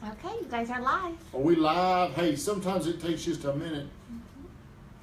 Okay, you guys are live. Are we live? Hey, sometimes it takes just a minute.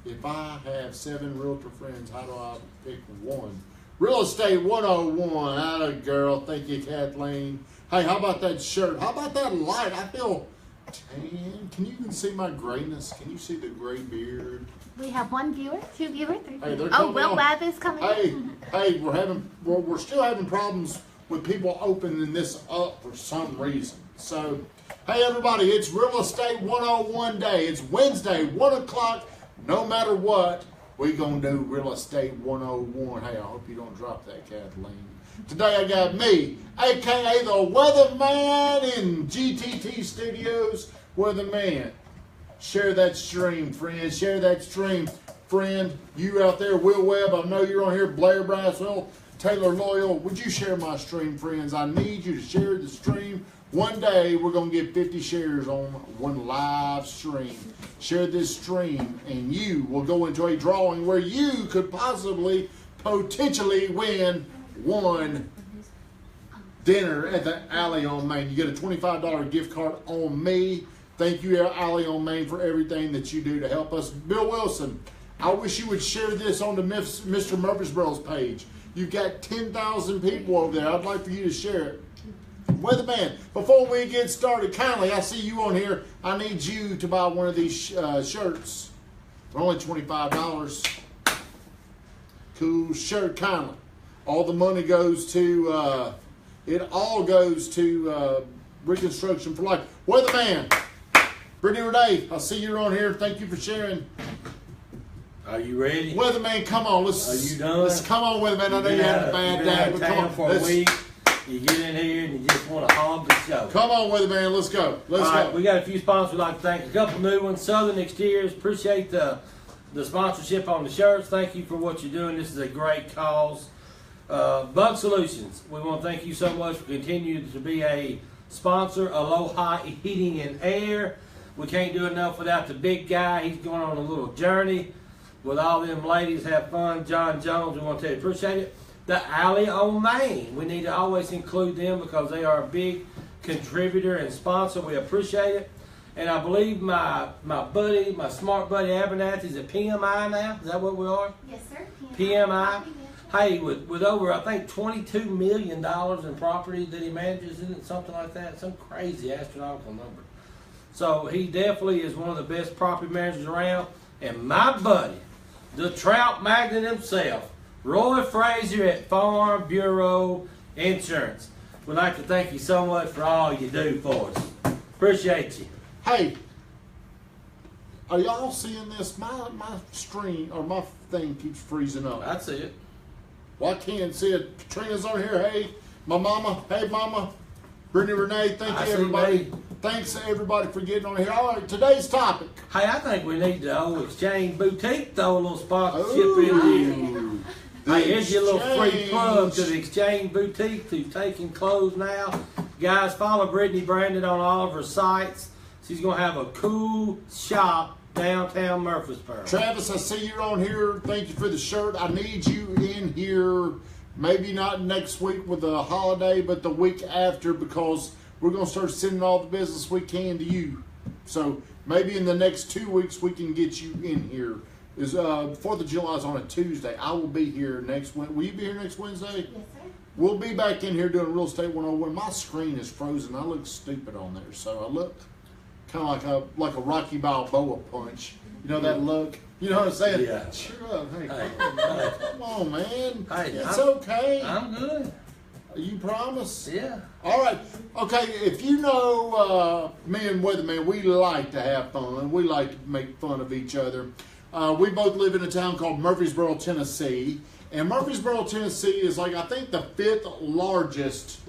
If I have 7 realtor friends, how do I pick one? Real Estate 101. Atta girl. Thank you, Kathleen. Hey, how about that shirt? How about that light? I feel tan. Can you even see my grayness? Can you see the gray beard? We have 1 viewer, 2 viewers, 3 Hey, viewers. they're Oh, Will coming Webb is coming in. Hey, we're still having problems with people opening this up for some reason. So, hey everybody, it's Real Estate 101 day. It's Wednesday, 1 o'clock. No matter what, we're going to do Real Estate 101. Hey, I hope you don't drop that, Kathleen. Today I got me, a.k.a. the Weatherman in GTT Studios. Weatherman. Share that stream, friend. Share that stream, friend. You out there, Will Webb, I know you're on here. Blair Braswell, Taylor Loyal. Would you share my stream, friends? I need you to share the stream. One day, we're going to get 50 shares on one live stream. Share this stream, and you will go into a drawing where you could potentially win one dinner at the Alley on Main. You get a $25 gift card on me. Thank you, Alley on Main, for everything that you do to help us. Bill Wilson, I wish you would share this on the Mr. Murfreesboro's page. You've got 10,000 people over there. I'd like for you to share it. Weatherman, before we get started, kindly, I see you on here. I need you to buy one of these shirts. They're only $25. Cool shirt, kindly. All the money goes to, it all goes to Reconstruction for Life. Weatherman, Brittany Renee, I see you're on here. Thank you for sharing. Are you ready? Weatherman, come on. Are you done? Let's come on, Weatherman. I know you had a bad day, but come on. For a week. You get in here and you just want to hog the show. Come on, Weatherman. Let's go. Let's go. Right, we got a few sponsors we'd like to thank. A couple new ones. Southern Exteriors. Appreciate the sponsorship on the shirts. Thank you for what you're doing. This is a great cause. Bug Solutions. We want to thank you so much for continuing to be a sponsor. Aloha Heating and Air. We can't do enough without the big guy. He's going on a little journey with all them ladies. Have fun. John Jones, we want to tell you, appreciate it. The Alley on Main. We need to always include them because they are a big contributor and sponsor. We appreciate it. And I believe my buddy, my smart buddy Abernathy is at PMI now. Is that what we are? Yes, sir. PMI. Hey, with over, I think, $22 million in property that he manages, isn't it? Something like that. Some crazy astronomical number. So he definitely is one of the best property managers around. And my buddy, the trout magnet himself, Roy Frazier at Farm Bureau Insurance. We'd like to thank you so much for all you do for us. Appreciate you. Hey, are y'all seeing this? My stream or my thing keeps freezing up. I see it. Well, I can't see it. Katrina's on here. Hey, my mama. Hey, mama. Brittany Renee. Thank you, everybody. Thanks to everybody for getting on here. All right, today's topic. Hey, I think we need the old Exchange Boutique throw a little sponsorship in here. Hey, here's your little free plug to the Exchange Boutique to Taking Clothes Now. Guys, follow Brittany Brandon on all of her sites. She's going to have a cool shop downtown Murfreesboro. Travis, I see you're on here. Thank you for the shirt. I need you in here, maybe not next week with the holiday, but the week after, because we're going to start sending all the business we can to you. So maybe in the next 2 weeks we can get you in here. Is 4th of July is on a Tuesday. I will be here next Wednesday. Will you be here next Wednesday? Yes, sir. We'll be back in here doing Real Estate 101. My screen is frozen. I look stupid on there, so I look kind of like a Rocky Balboa punch. You know that look? You know what I'm saying? Yeah. Cheer up. Hey, Hey. come on, man. Hey, It's okay. I'm good. You promise? Yeah. All right. Okay, if you know me and Weatherman, we like to have fun. We like to make fun of each other. We both live in a town called Murfreesboro, Tennessee. And Murfreesboro, Tennessee is like, I think, the 5th largest.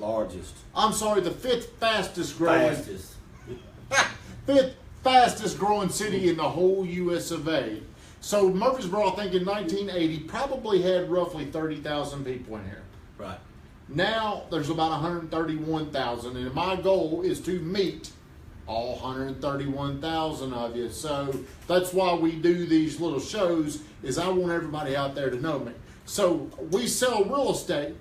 I'm sorry, the 5th fastest growing. Fastest. 5th fastest growing city in the whole US of A. So Murfreesboro, I think in 1980, probably had roughly 30,000 people in here. Right. Now there's about 131,000, and my goal is to meet all 131,000 of you. So that's why we do these little shows, is I want everybody out there to know me. So we sell real estate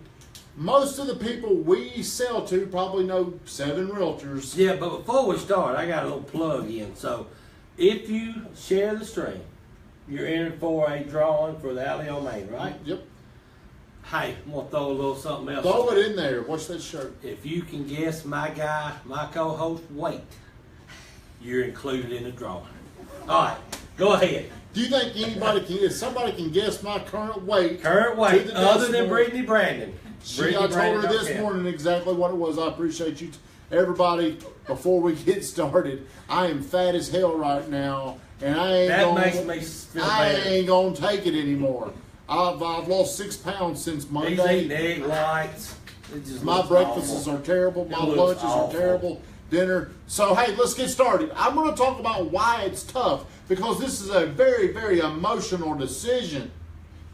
most of the people we sell to probably know 7 realtors. Yeah, but before we start, I got a little plug in. So, if you share the stream, you're entered for a drawing for the Alley on Main, right? Yep. Hey, I'm gonna throw a little something else. Throw it in there. What's that shirt? If you can guess my co-host weight, you're included in the drawing. All right, go ahead. Do you think anybody can? If somebody can guess my current weight, Current weight, to the other than decimal, Brittany Brandon. I told her this morning exactly what it was. I appreciate you, everybody. Before we get started, I am fat as hell right now, and I ain't gonna take it anymore. I've lost 6 pounds since Monday. He's eating egg whites. My breakfasts are terrible. My lunches are terrible. Dinner. So hey, let's get started. I'm going to talk about why it's tough, because this is a very, very emotional decision.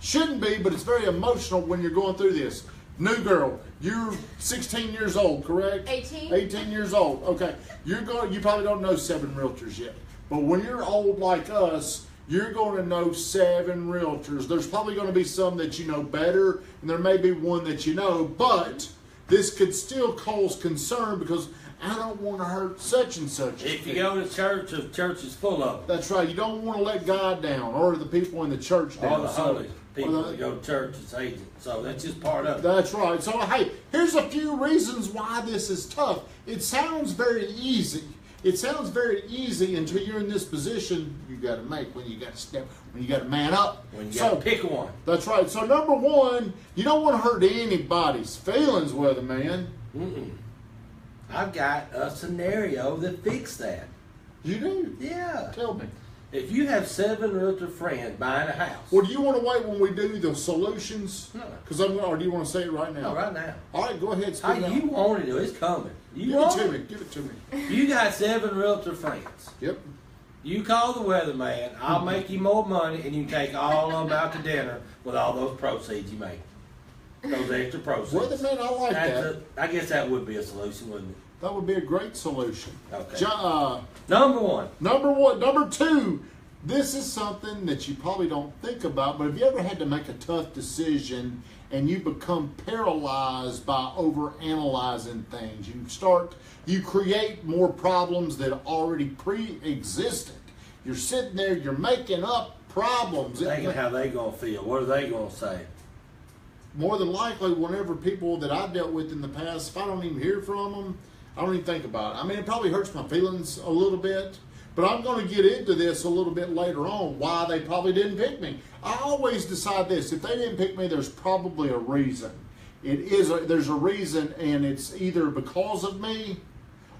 Shouldn't be, but it's very emotional when you're going through this. New girl, you're 16 years old, correct? 18. 18 years old. Okay. You probably don't know 7 realtors yet. But when you're old like us, you're going to know 7 realtors. There's probably going to be some that you know better, and there may be one that you know, but this could still cause concern because I don't want to hurt such and such. If you go to church, the church is full of them. That's right. You don't want to let God down or the people in the church down. All the holy people that go to church is agents. So that's just part of it. That's right. So, hey, here's a few reasons why this is tough. It sounds very easy. It sounds very easy until you're in this position you got to make, when you got to step, when you got to man up. When you got to pick one. That's right. So, number one, you don't want to hurt anybody's feelings with it, man. I've got a scenario that fixes that. You do? Yeah. Tell me. If you have 7 realtor friends buying a house. Well, do you want to wait when we do the solutions? No. Or do you want to say it right now? No, right now. All right, go ahead. Hey, you want to do it. It's coming. Give it to me. Give it to me. You got 7 realtor friends. Yep. You call the weatherman. I'll make you more money, and you can take all of them out to dinner with all those proceeds you make. Those extra proceeds. Weatherman, I like that. I guess that would be a solution, wouldn't it? That would be a great solution. Okay. Number one. Number 2. This is something that you probably don't think about, but have you ever had to make a tough decision and you become paralyzed by overanalyzing things? You create more problems that already pre-existed. You're sitting there, you're making up problems. Thinking how they gonna feel. What are they gonna say? More than likely, whenever people that I've dealt with in the past, if I don't even hear from them, I don't even think about it. I mean, it probably hurts my feelings a little bit, but I'm going to get into this a little bit later on, why they probably didn't pick me. I always decide this: if they didn't pick me, there's probably a reason. There's a reason, and it's either because of me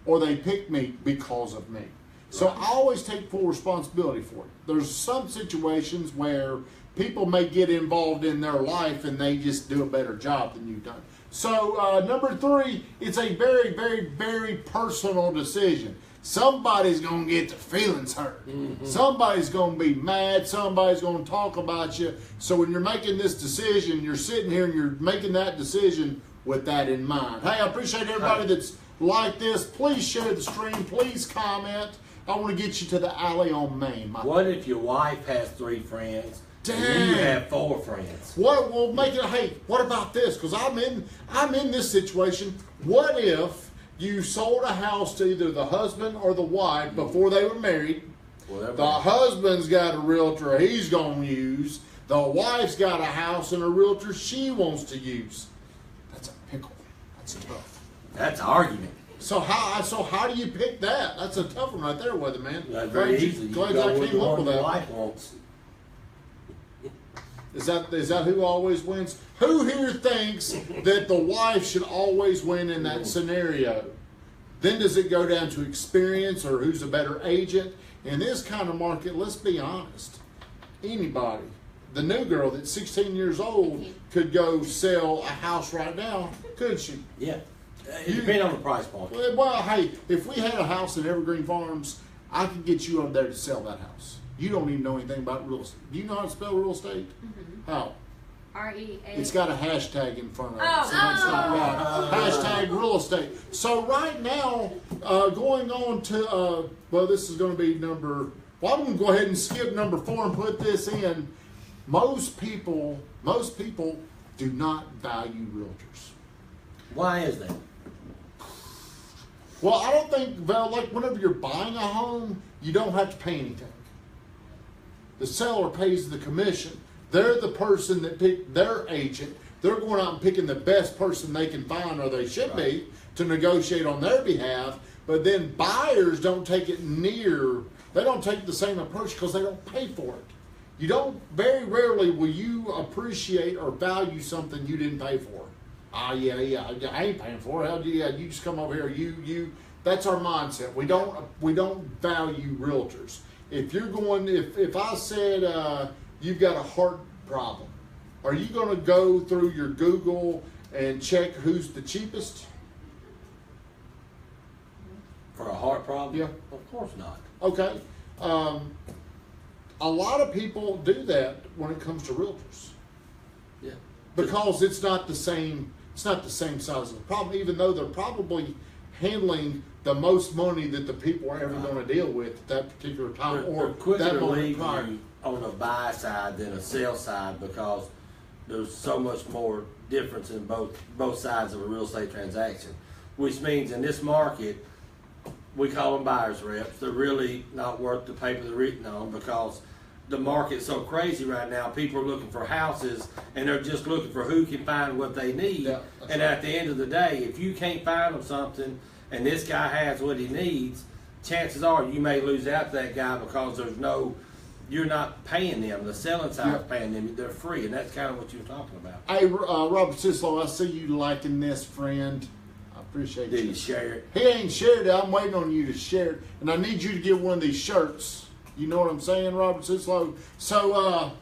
or they picked me because of me. So I always take full responsibility for it. There's some situations where people may get involved in their life and they just do a better job than you've done. So number 3, it's a very, very, very personal decision. Somebody's going to get their feelings hurt. Somebody's going to be mad. Somebody's going to talk about you. So when you're making this decision, you're sitting here and you're making that decision with that in mind. Hey, I appreciate everybody that's like this. Please share the stream. Please comment. I want to get you to the Alley on Main. What if your wife has 3 friends? And you have 4 friends. What will make it? Hey, what about this? Because I'm in this situation. What if you sold a house to either the husband or the wife before they were married? The husband's got a realtor he's going to use. The wife's got a house and a realtor she wants to use. That's a pickle. That's tough. That's an argument. So how do you pick that? That's a tough one right there, weatherman. That's very easy. Glad I came up with that. Wife wants. Is that who always wins? Who here thinks that the wife should always win in that scenario? Then does it go down to experience or who's a better agent? In this kind of market, let's be honest. Anybody, the new girl that's 16 years old could go sell a house right now, could she? Yeah. It depends on the price point. Well, hey, if we had a house in Evergreen Farms, I could get you up there to sell that house. You don't even know anything about real estate. Do you know how to spell real estate? How? R-E-A. It's got a hashtag in front of it, so that's not right. Hashtag real estate. So right now, going on to, well, this is going to be number, well, I'm going to go ahead and skip number 4 and put this in. Most people do not value realtors. Why is that? Well, I don't think, Val, like whenever you're buying a home, you don't have to pay anything. The seller pays the commission. They're the person that picked their agent. They're going out and picking the best person they can find, or they should be, to negotiate on their behalf. But then buyers don't take it they don't take the same approach because they don't pay for it. You don't, very rarely will you appreciate or value something you didn't pay for. Yeah, I ain't paying for it. How do you just come over here, that's our mindset. We don't value realtors. If you're going, if I said you've got a heart problem, are you going to go through your Google and check who's the cheapest? For a heart problem? Yeah. Of course not. Okay. A lot of people do that when it comes to realtors. Yeah. Because it's not the same size of the problem, even though they're probably handling the most money that the people are ever going to deal with at that particular time, or They're quicker that to moment leave prior. you on a buy side than a sell side because there's so much more difference in both sides of a real estate transaction. Which means in this market, we call them buyer's reps. They're really not worth the paper they're written on because the market's so crazy right now. People are looking for houses and they're just looking for who can find what they need. Yeah, and at the end of the day, if you can't find them something and this guy has what he needs, chances are you may lose out to that guy because you're not paying them. The selling side is paying them. They're free, and that's kind of what you were talking about. Hey, Robert Sislow, I see you liking this, friend. I appreciate you. Did you share it? He ain't shared it. I'm waiting on you to share it, and I need you to get one of these shirts. You know what I'm saying, Robert Sislow? So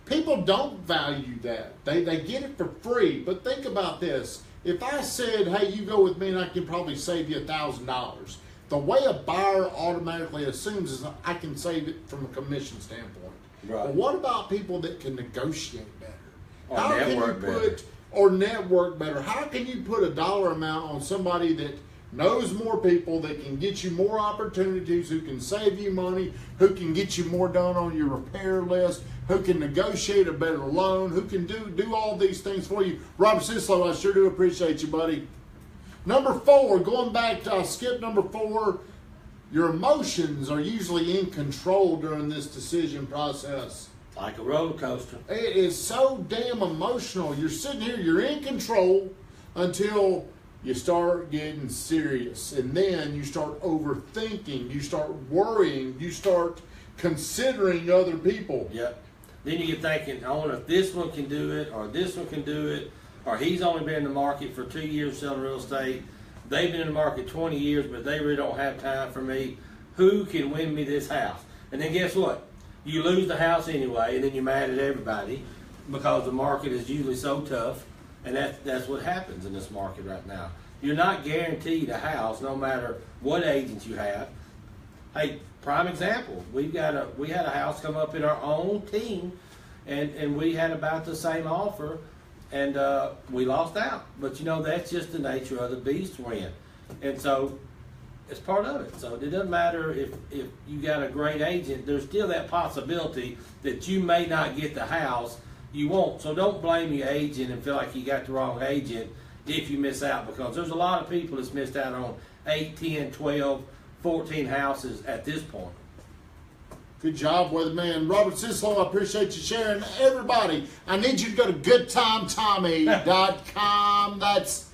people don't value that. They get it for free. But think about this. If I said, hey, you go with me and I can probably save you $1,000, the way a buyer automatically assumes is I can save it from a commission standpoint. Right. But what about people that can negotiate better? Or network better. Or network better? How can you put a dollar amount on somebody that knows more people, that can get you more opportunities, who can save you money, who can get you more done on your repair list, who can negotiate a better loan, who can do all these things for you? Robert Sislow, I sure do appreciate you, buddy. Number 4, going back to skip number 4, your emotions are usually in control during this decision process. Like a roller coaster. It is so damn emotional. You're sitting here, you're in control until you start getting serious. And then you start overthinking, you start worrying, you start considering other people. Yep. Then you get thinking, I wonder if this one can do it, or this one can do it, or he's only been in the market for 2 years selling real estate. They've been in the market 20 years, but they really don't have time for me. Who can win me this house? And then guess what? You lose the house anyway, and then you're mad at everybody because the market is usually so tough, and that's what happens in this market right now. You're not guaranteed a house no matter what agents you have. Hey, prime example, we had a house come up in our own team, and we had about the same offer, and we lost out. But that's just the nature of the beast we're in, and so it's part of it. So it doesn't matter if you got a great agent, there's still that possibility that you may not get the house you want. So don't blame your agent and feel like you got the wrong agent if you miss out, because there's a lot of people that's missed out on 8, 10, 12, 14 houses at this point. Good job, weatherman. Robert Sislow, I appreciate you sharing. Everybody, I need you to go to GoodTimeTommy.com. That's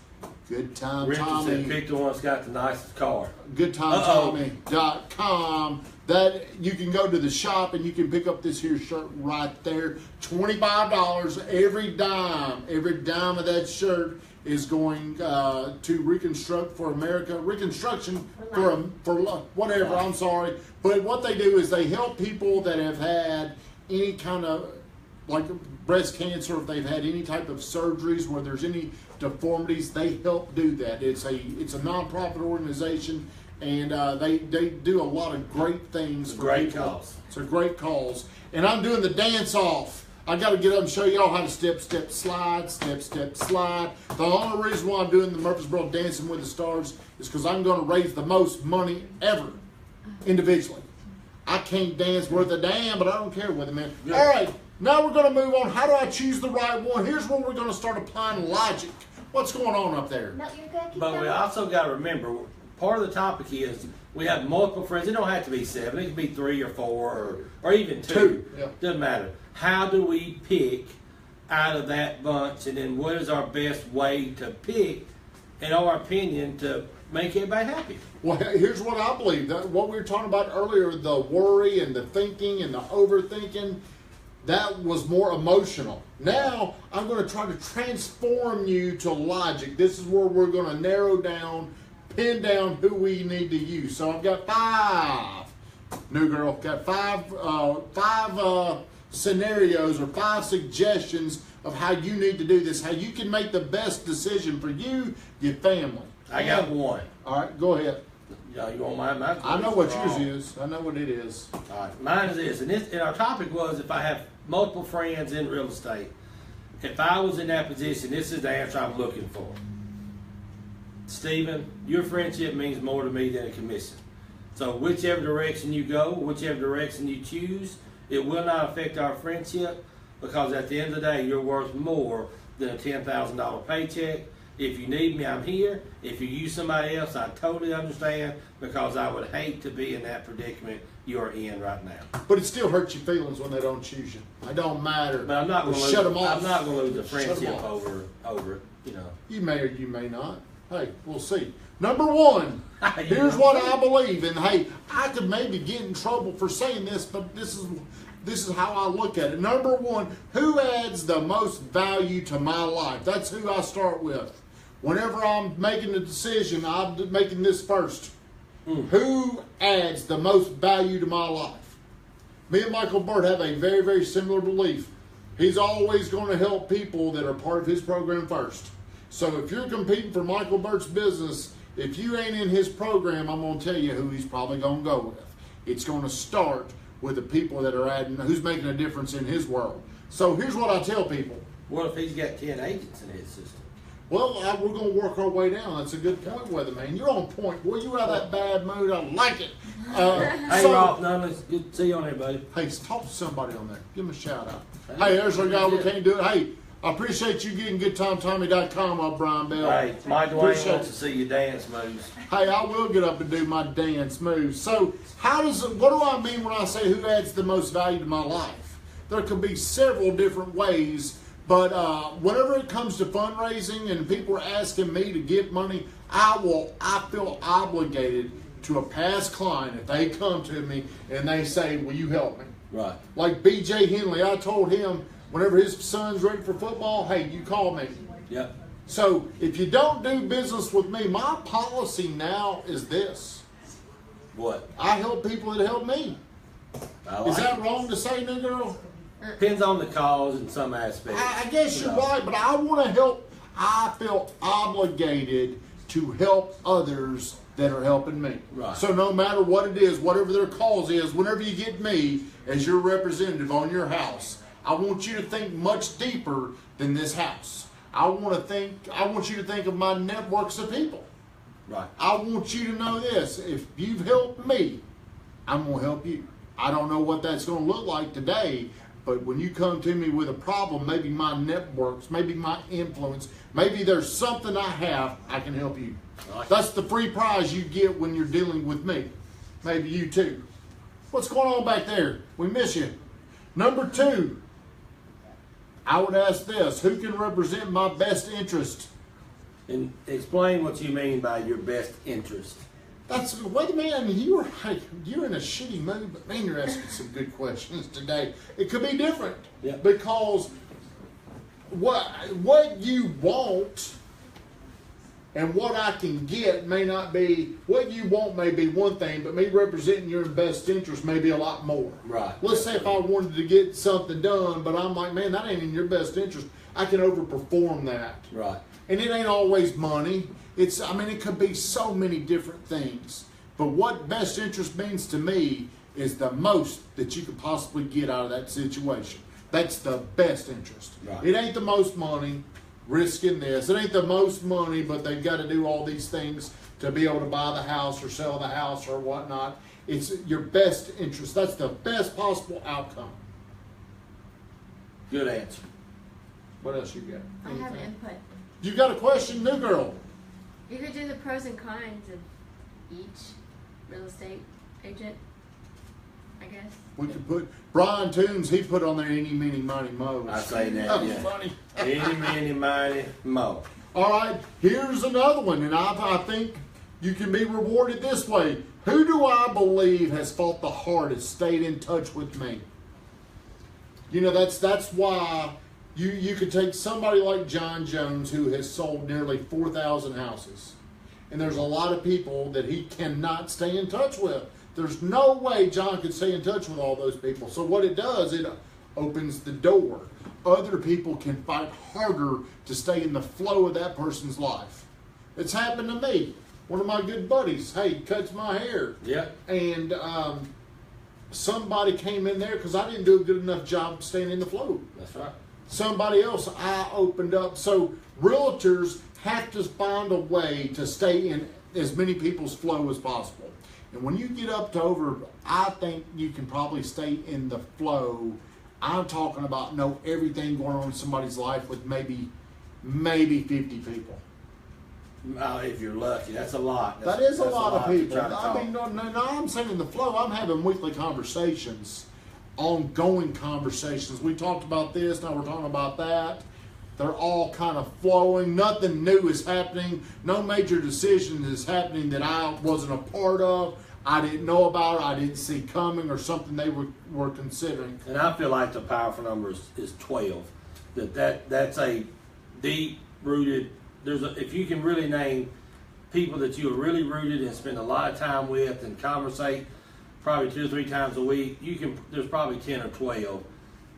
GoodTimeTommy. Richard said pick the one that's got the nicest car. GoodTimeTommy.com. That you can go to the shop and you can pick up this here shirt right there. $25. Every dime of that shirt is going to Reconstruct for America. Reconstruction for whatever, I'm sorry. But what they do is they help people that have had any kind of, like breast cancer, if they've had any type of surgeries where there's any deformities, they help do that. It's a nonprofit organization, and they do a lot of great things for Great people. cause. It's a great cause. And I'm doing the dance off. I got to get up and show y'all how to step, step, slide, step, step, slide. The only reason why I'm doing the Murfreesboro Dancing with the Stars is because I'm going to raise the most money ever individually. I can't dance worth a damn, but I don't care with it, man. All right, now we're going to move on. How do I choose the right one? Here's where we're going to start applying logic. What's going on up there? No, you're good. Keep But we going. also got to remember, part of the topic is we have multiple friends. It don't have to be 7. It can be 3 or 4 or even 2. Yeah. Doesn't matter. How do we pick out of that bunch, and then what is our best way to pick, in our opinion, to make everybody happy? Well, here's what I believe. That what we were talking about earlier, the worry and the thinking and the overthinking, that was more emotional. Now, I'm going to try to transform you to logic. This is where we're going to narrow down, pin down who we need to use. So I've got 5. New girl, got 5 scenarios or 5 suggestions of how you need to do this, how you can make the best decision for you, your family. I got one. All right, go ahead. Yeah, you want mine? Mine's I know what yours strong. is. I know what it is. All right, mine is this, and our topic was if I have multiple friends in real estate, if I was in that position, this is the answer I'm looking for. Stephen, your friendship means more to me than a commission. So whichever direction you go, whichever direction you choose, it will not affect our friendship, because at the end of the day, you're worth more than a $10,000 paycheck. If you need me, I'm here. If you use somebody else, I totally understand, because I would hate to be in that predicament you're in right now. But it still hurts your feelings when they don't choose you. It don't matter. But I'm not going to lose. Shut them off. I'm not going to lose a Shut 'em friendship off. over it. You know. You may or you may not. Hey, we'll see. Number 1, You here's know. what I believe. And hey, I could maybe get in trouble for saying this, but this is how I look at it. Number 1, who adds the most value to my life? That's who I start with. Whenever I'm making a decision, I'm making this first. Who adds the most value to my life? Me and Michael Burt have a very, very similar belief. He's always going to help people that are part of his program first. So if you're competing for Michael Burt's business, if you ain't in his program, I'm going to tell you who he's probably going to go with. It's going to start with the people that are adding, who's making a difference in his world. So here's what I tell people. What if he's got 10 agents in his system? Well, we're going to work our way down. That's a good point, Weatherman. You're on point. Boy, you're out of that bad mood. I like it. Hey, Rolf, it's good to see you on here, buddy. Hey, talk to somebody on there. Give him a shout out. Hey, there's our guy. We can't do it. Hey, I appreciate you getting GoodTimeTommy.com up, Brian Bell. Hey, my Dwayne Appreciate wants it. to see your dance moves. Hey, I will get up and do my dance moves. So, what do I mean when I say who adds the most value to my life? There could be several different ways, but whenever it comes to fundraising and people are asking me to give money, I feel obligated to a past client if they come to me and they say, will you help me? Right. Like B.J. Henley, I told him whenever his son's ready for football, hey, you call me. Yep. So if you don't do business with me, my policy now is this. What? I help people that help me. Is that wrong to say, new girl? Depends on the cause in some aspects. I guess you're right, but I want to help. I feel obligated to help others that are helping me. Right. So no matter what it is, whatever their cause is, whenever you get me as your representative on your house, I want you to think much deeper than this house. I want you to think of my networks of people. Right. I want you to know this. If you've helped me, I'm going to help you. I don't know what that's going to look like today, but when you come to me with a problem, maybe my networks, maybe my influence, maybe there's something I have, I can help you. That's the free prize you get when you're dealing with me. Maybe you too. What's going on back there? We miss you. Number 2, I would ask this: who can represent my best interest? And explain what you mean by your best interest. Wait a minute, you're in a shitty mood, but man, you're asking some good questions today. It could be different. Yeah. Because what you want and what I can get may not be, what you want may be one thing, but me representing your best interest may be a lot more. Right. Let's say if I wanted to get something done, but I'm like, man, that ain't in your best interest, I can overperform that. Right. And it ain't always money. It could be so many different things. But what best interest means to me is the most that you could possibly get out of that situation. That's the best interest. Right. It ain't the most money risking this. It ain't the most money, but they've got to do all these things to be able to buy the house or sell the house or whatnot. It's your best interest. That's the best possible outcome. Good answer. What else you got? I have Anything? input. You got a question, new girl? You could do the pros and cons of each real estate agent, I guess. We could put Brian Toombs. He put on there any, mini, mighty, mo. I say that. That was Yeah. funny. Any, many, mighty, mo. All right, here's another one, and I think you can be rewarded this way. Who do I believe has fought the hardest, stayed in touch with me? You know, that's why you could take somebody like John Jones, who has sold nearly 4,000 houses. And there's a lot of people that he cannot stay in touch with. There's no way John could stay in touch with all those people. So what it does, it opens the door. Other people can fight harder to stay in the flow of that person's life. It's happened to me. One of my good buddies, hey, cuts my hair. Yeah. And somebody came in there because I didn't do a good enough job staying in the flow. That's right. Somebody else I opened up. So realtors have to find a way to stay in as many people's flow as possible. And when you get up to over, I think you can probably stay in the flow. I'm talking about know everything going on in somebody's life with maybe 50 people. If you're lucky, that's a lot. That is a That's lot of to people. try to I talk. mean, no, I'm saying in the flow, I'm having weekly conversations, ongoing conversations. We talked about this, now we're talking about that. They're all kind of flowing. Nothing new is happening. No major decision is happening that I wasn't a part of, I didn't know about, I didn't see coming, or something they were considering. And I feel like the powerful number is 12. That's a deep rooted. If you can really name people that you are really rooted and spend a lot of time with and conversate probably 2 or 3 times a week, there's probably 10 or 12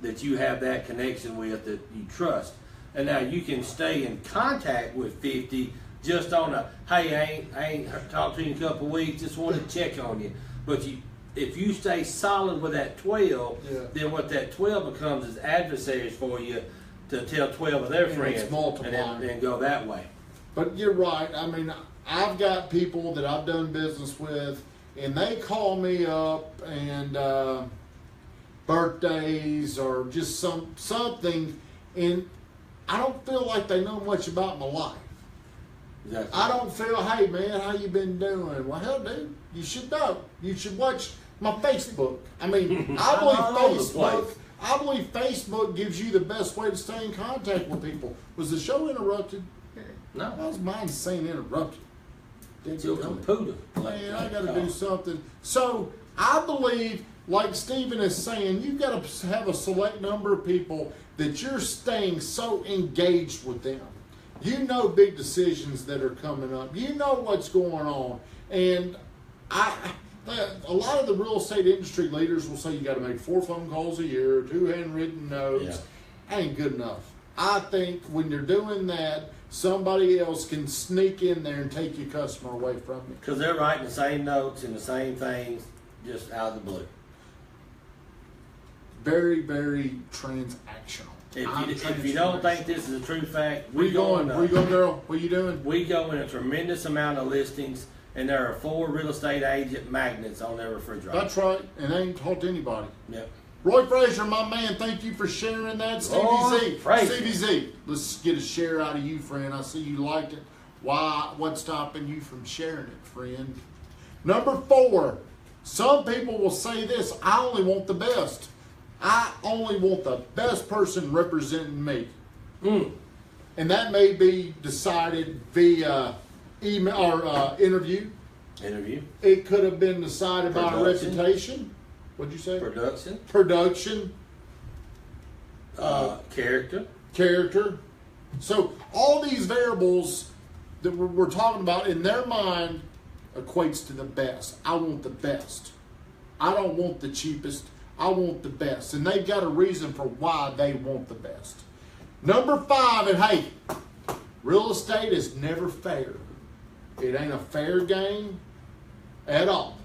that you have that connection with that you trust. And now you can stay in contact with 50 just on a, hey, I ain't talked to you in a couple of weeks, just wanted to check on you. But if you stay solid with that 12, then what that 12 becomes is adversaries for you to tell 12 of their And friends it's multiplying. and go that way. But you're right. I mean, I've got people that I've done business with, and they call me up and birthdays or just something, and I don't feel like they know much about my life. Exactly. I don't feel, hey man, how you been doing? Well, hell, dude, you should know. You should watch my Facebook. I mean, I believe Facebook gives you the best way to stay in contact with people. Was the show interrupted? No. That was mine saying interrupted. It's your computer. Man, I got to do something. So I believe, like Stephen is saying, you've got to have a select number of people that you're staying so engaged with them. You know big decisions that are coming up. You know what's going on. And a lot of the real estate industry leaders will say you got to make 4 phone calls a year, 2 handwritten notes. Yeah. Ain't good enough. I think when you're doing that, somebody else can sneak in there and take your customer away from you. Because they're writing the same notes and the same things just out of the blue. Very, very transactional. If you don't think this is a true fact, where you going, girl? What are you doing? We go in a tremendous amount of listings, and there are 4 real estate agent magnets on their refrigerator. That's right, and they ain't talked to anybody. Yep. Roy Frazier, my man, thank you for sharing that. Stevie Z, let's get a share out of you, friend. I see you liked it. What's stopping you from sharing it, friend? Number 4, some people will say this, I only want the best. I only want the best person representing me. And that may be decided via email or interview. It could have been decided by a reputation. What'd you say? Production. Character. So all these variables that we're talking about in their mind equates to the best. I want the best. I don't want the cheapest. I want the best. And they've got a reason for why they want the best. Number 5, and hey, real estate is never fair. It ain't a fair game at all.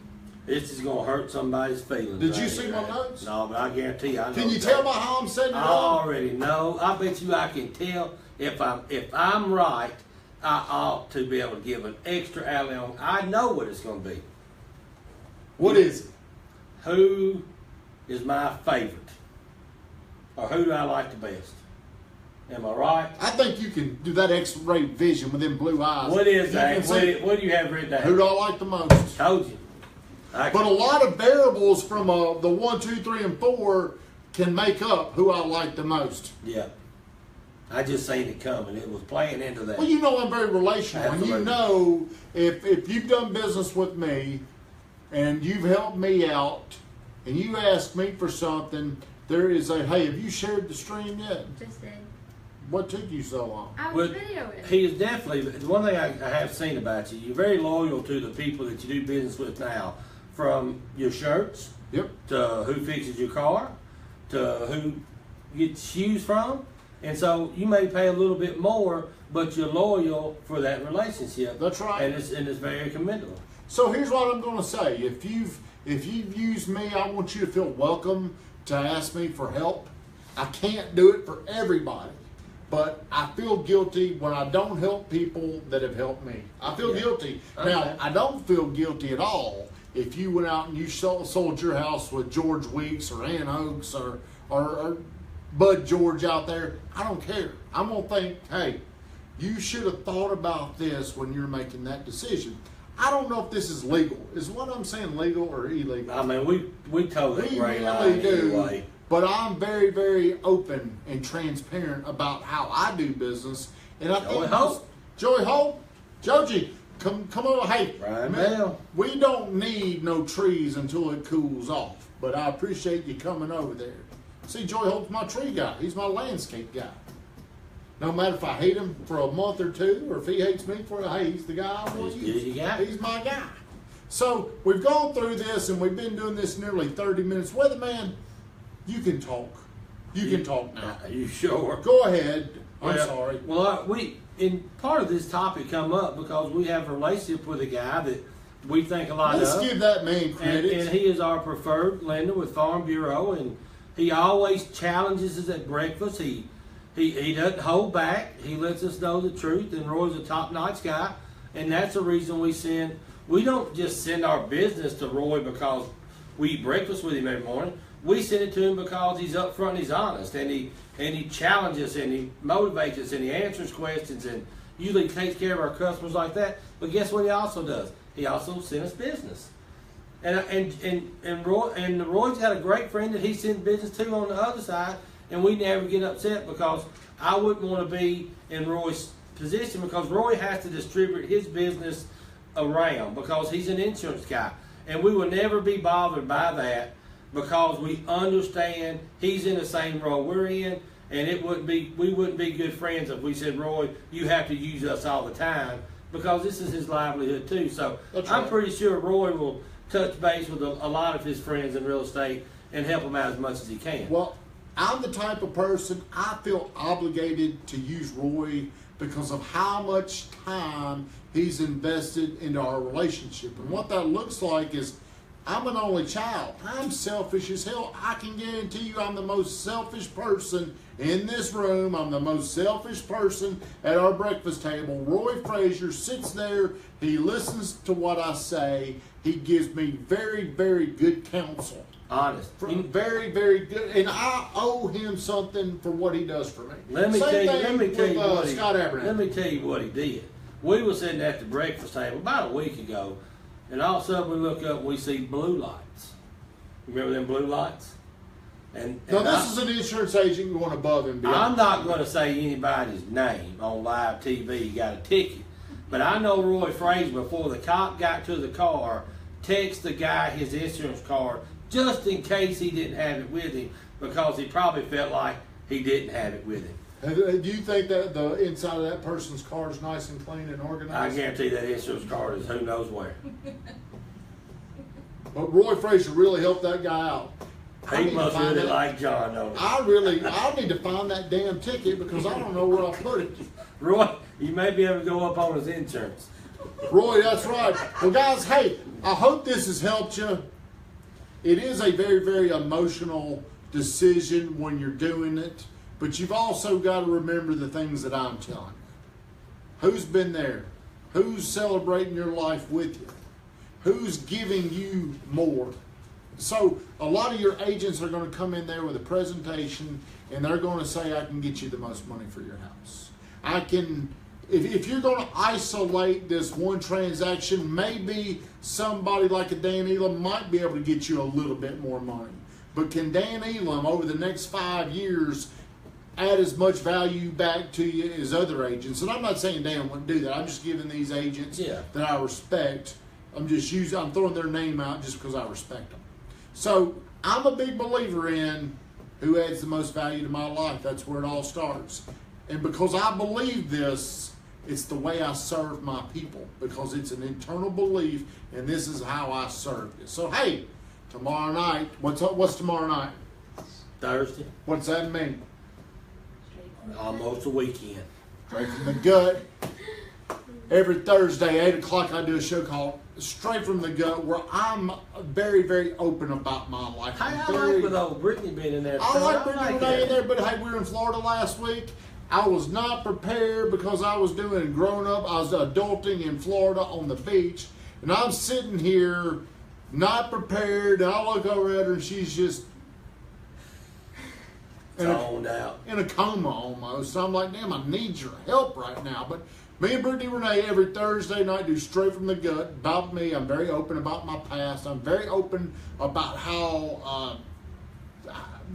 This is going to hurt somebody's feelings. Did you see my notes? No, but I guarantee you I know. Can you tell by how I'm setting it up? I already know. I bet you I can tell if I'm right, I ought to be able to give an extra alley on. I know what it's going to be. What is it? Who is my favorite? Or who do I like the best? Am I right? I think you can do that X-ray vision with them blue eyes. What is You that? can see What do you have written down? who do I like the most? Told you. But a lot of variables from the 1, 2, 3, and 4 can make up who I like the most. Yeah. I just seen it coming. It was playing into that. Well, you know I'm very relational, Absolutely. and you know if you've done business with me and you've helped me out and you ask me for something, there is a, hey, have you shared the stream yet? Just did. What took you so long? I Well, was videoing it. he is definitely, one thing I have seen about you, you're very loyal to the people that you do business with now. From your shirts, Yep. to who fixes your car, to who gets shoes from. And so you may pay a little bit more, but you're loyal for that relationship. That's right. And it's very commendable. So here's what I'm going to say. If you've used me, I want you to feel welcome to ask me for help. I can't do it for everybody, but I feel guilty when I don't help people that have helped me. I feel Yeah. guilty. Okay. Now, I don't feel guilty at all if you went out and you sold your house with George Weeks or Ann Oaks or Bud George out there. I don't care. I'm going to think, hey, you should have thought about this when you're making that decision. I don't know if this is legal. Is what I'm saying legal or illegal? I mean, we told that We gray really line do. anyway. But I'm very, very open and transparent about how I do business. And I Joey think Hope. Joey Hope, Joji, come over. Hey, Right man, now. we don't need no trees until it cools off. But I appreciate you coming over there. See, Joey Hope's my tree guy. He's my landscape guy. No matter if I hate him for a month or two, or if he hates me for hey, he's the guy I want to He's use. your guy. He's my guy. So we've gone through this, and we've been doing this nearly 30 minutes. Weatherman, you can talk. You can talk now. Are you sure? Go ahead. I'm Well, sorry. Well, part of this topic come up because we have a relationship with a guy that we think a lot Let's of. give that man And credit. he is our preferred lender with Farm Bureau, and he always challenges us at breakfast. He doesn't hold back. He lets us know the truth, and Roy's a top-notch guy, and that's the reason we don't just send our business to Roy because we eat breakfast with him every morning. We send it to him because he's upfront and he's honest, and he challenges and he motivates us and he answers questions and usually takes care of our customers like that. But guess what he also does? He also sends us business. And Roy's got a great friend that he sends business to on the other side, and we never get upset because I wouldn't want to be in Roy's position because Roy has to distribute his business around because he's an insurance guy, and we will never be bothered by that because we understand he's in the same role we're in, and we wouldn't be good friends if we said, Roy, you have to use us all the time because this is his livelihood too. So That's I'm right. pretty sure Roy will touch base with a lot of his friends in real estate and help them out as much as he can. Well, I'm the type of person, I feel obligated to use Roy because of how much time he's invested into our relationship. And what that looks like is I'm an only child. I'm selfish as hell. I can guarantee you I'm the most selfish person in this room. I'm the most selfish person at our breakfast table. Roy Frazier sits there. He listens to what I say. He gives me very, very good counsel. Honest. Very, very good. And I owe him something for what he does for me. Let me Same tell you thing what with Scott Abernathy. let me tell you what he did. We were sitting at the breakfast table about a week ago, and all of a sudden we look up and we see blue lights. Remember them blue lights? And Now, this is an insurance agent going above and beyond. I'm not going to say anybody's name on live TV. You got a ticket, but I know Roy Frazier before the cop got to the car, texted the guy his insurance card just in case he didn't have it with him because he probably felt like he didn't have it with him. Do you think that the inside of that person's car is nice and clean and I organized? guarantee that insurance card is who knows where. But Roy Frazier really helped that guy out. I He need to must find really that- like John, don't he? I need to find that damn ticket because I don't know where I put it. Roy, you may be able to go up on his insurance. Roy, that's right. Well, guys, hey, I hope this has helped you. It is a very, very emotional decision when you're doing it, but you've also got to remember the things that I'm telling you. Who's been there? Who's celebrating your life with you? Who's giving you more? So a lot of your agents are going to come in there with a presentation, and they're going to say, I can get you the most money for your house. I can, if you're going to isolate this one transaction, maybe somebody like a Dan Elam might be able to get you a little bit more money. But can Dan Elam, over the next 5 years, add as much value back to you as other agents? And I'm not saying Dan wouldn't do that. I'm just giving these agents that I respect. I'm throwing their name out just because I respect them. So I'm a big believer in who adds the most value to my life. That's where it all starts. And because I believe this, it's the way I serve my people, because it's an internal belief, and this is how I serve this. So hey, tomorrow night, what's tomorrow night? Thursday. What's that mean? Almost a weekend. Straight from the gut. Every Thursday, 8 o'clock, I do a show called Straight from the Gut, where I'm very, very open about my life. Hey, I like with old Brittany being in there. I like Brittany in there, but hey, we were in Florida last week. I was not prepared because I was doing grown up. I was adulting in Florida on the beach, and I'm sitting here not prepared. And I look over at her, and she's just zoned out, in a coma almost. So I'm like, damn, I need your help right now. But me and Brittany Renee every Thursday night do Straight from the Gut about me. I'm very open about my past. I'm very open about how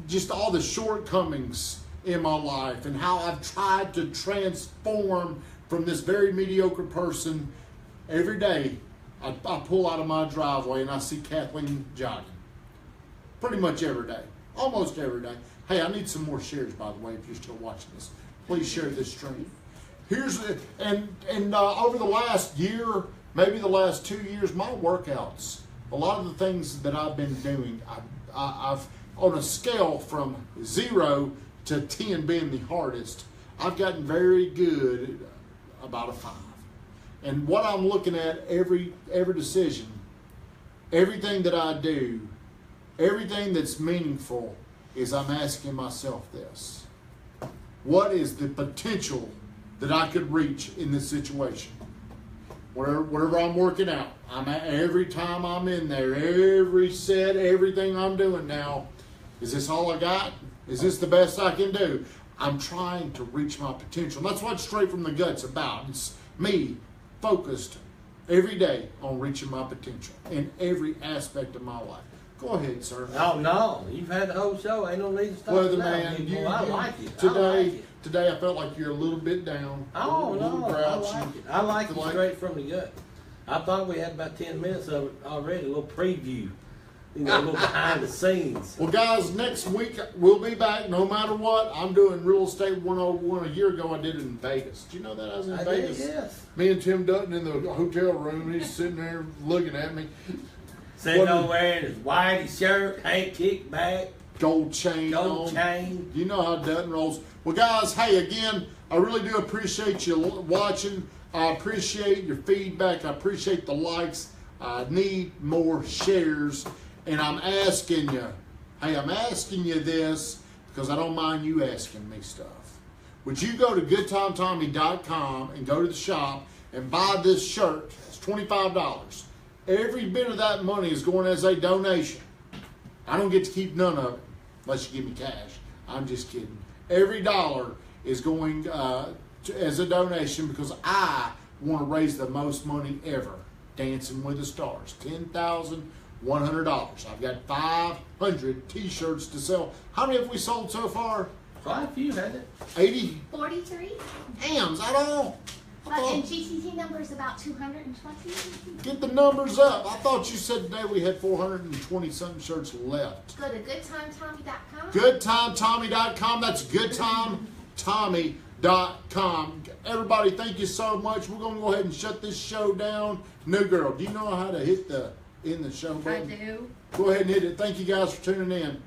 just all the shortcomings in my life and how I've tried to transform from this very mediocre person. Every day I pull out of my driveway and I see Kathleen jogging. Pretty much every day. Almost every day. Hey, I need some more shares, by the way, if you're still watching this. Please share this stream. Over the last year, maybe the last 2 years, my workouts, a lot of the things that I've been doing, I've on a scale from 0 to 10 being the hardest, I've gotten very good about a 5. And what I'm looking at every decision, everything that I do, everything that's meaningful, is I'm asking myself this: what is the potential that I could reach in this situation? Whatever I'm working out, every time I'm in there, every set, everything I'm doing now, is this all I got? Is this the best I can do? I'm trying to reach my potential. That's what Straight from the Gut's about. It's me focused every day on reaching my potential in every aspect of my life. Go ahead, sir. Oh, no. You've had the whole show. Ain't no need to stop. Weatherman, I like it. Today I felt like you're a little bit down. Oh, no, I like it. I like it Straight from the Gut. I thought we had about 10 minutes of it already, a little preview. A little behind the scenes. Well, guys, next week we'll be back no matter what. I'm doing Real Estate 101. A year ago I did it in Vegas. Did you know that I was in Vegas? Did, yes. Me and Tim Dutton in the hotel room. He's sitting there looking at me. Sitting over wearing his whitey shirt, hand kicked back. Gold chain on. You know how Dutton rolls. Well, guys, hey, again, I really do appreciate you watching. I appreciate your feedback. I appreciate the likes. I need more shares. And I'm asking you, this because I don't mind you asking me stuff. Would you go to GoodTimeTommy.com and go to the shop and buy this shirt? It's $25. Every bit of that money is going as a donation. I don't get to keep none of it unless you give me cash. I'm just kidding. Every dollar is going as a donation because I want to raise the most money ever. Dancing with the Stars. $10,100. I've got 500 t-shirts to sell. How many have we sold so far? Quite a few, hasn't it? 80. 43. Damn, is that all? And GTT number is about 220. Get the numbers up. I thought you said today we had 420 something shirts left. Go to GoodTimeTommy.com. GoodTimeTommy.com. That's GoodTimeTommy.com. Everybody, thank you so much. We're going to go ahead and shut this show down. New girl, do you know how to hit the end the show button? I do. Go ahead and hit it. Thank you guys for tuning in.